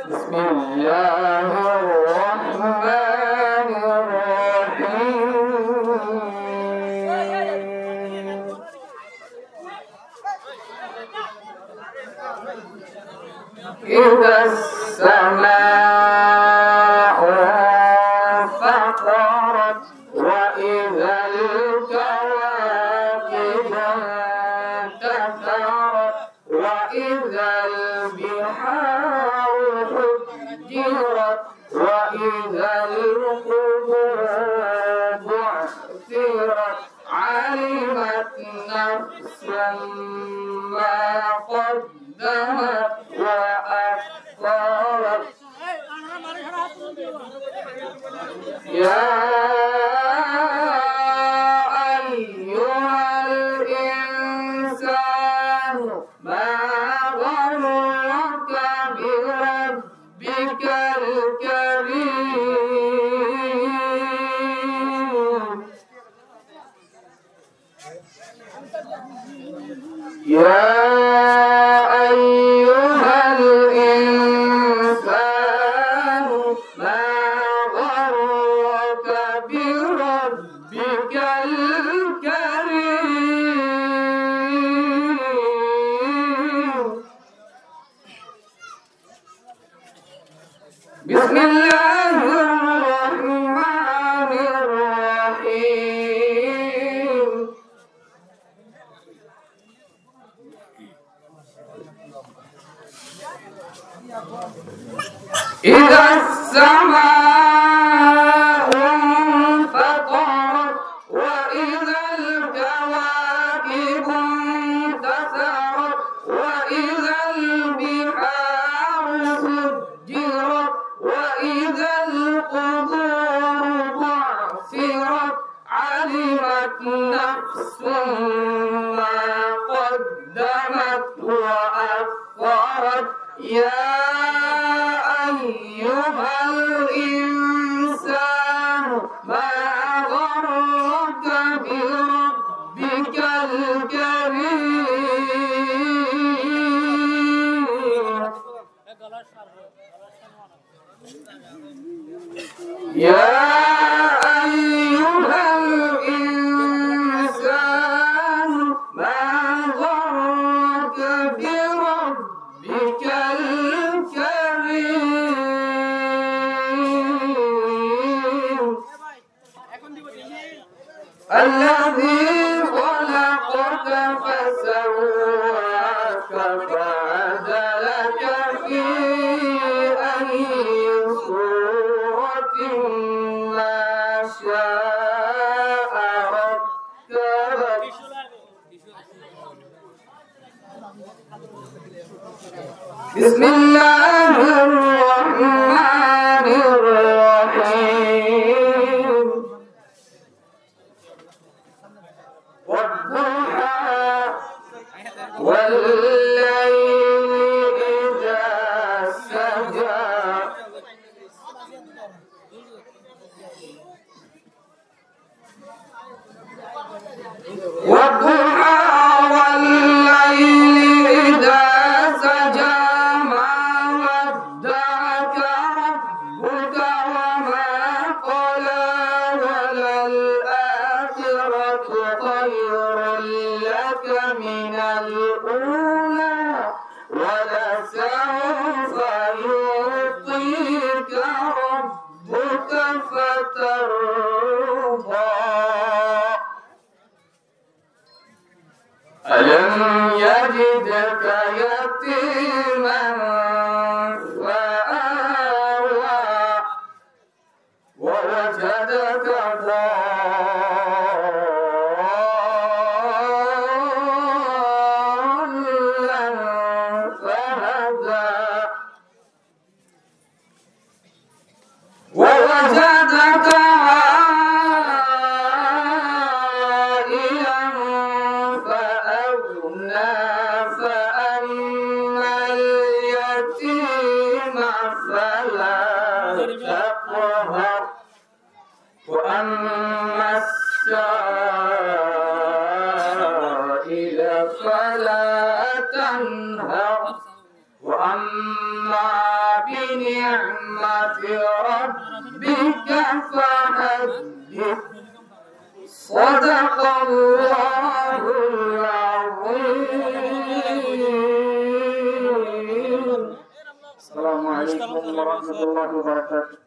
بسم الله الرحمن الرحيم إذا السماء انفطرت وإذا الكواكب انتثرت وإذا البحار فجرت وإذا القبور بعثرت علمت نفس ما قدمت وأخرت يا أيها الإنسان ما غرك بربك الكريم يا أيها الإنسان ما غرك بربك الكريم بسم الله الرحمن الرحيم إذا السماء انفطرت وإذا الكواكب انتثرت وإذا البحار فجرت وإذا القبور بعثرت علمت نفس ما قدمت وأخرت يا أيها الإنسان ما غرك بربك الكريم يا أيها الإنسان ما غرك بربك الكريم الذي خلقك فسواك فعدلك في أي صورة ما شاء ركبك بسم الله الرحمن الرحيم والضحى والليل إذا سجى والضحى والليل إذا سجى ما ودعك ربك وما قلى وللآخرة خير لك من الأولى ولسوف يعطيك ربك فترضى ألم يجدك يتيما فآوى ووجدك ضالا فهدى ووجدك عائلا فأغنى فأما اليتيم فلا تقهر وأما السائل فلا تنهر وأما بنعمة بنعمة ربك فحدث صدق الله العظيم. السلام عليكم ورحمة الله وبركاته.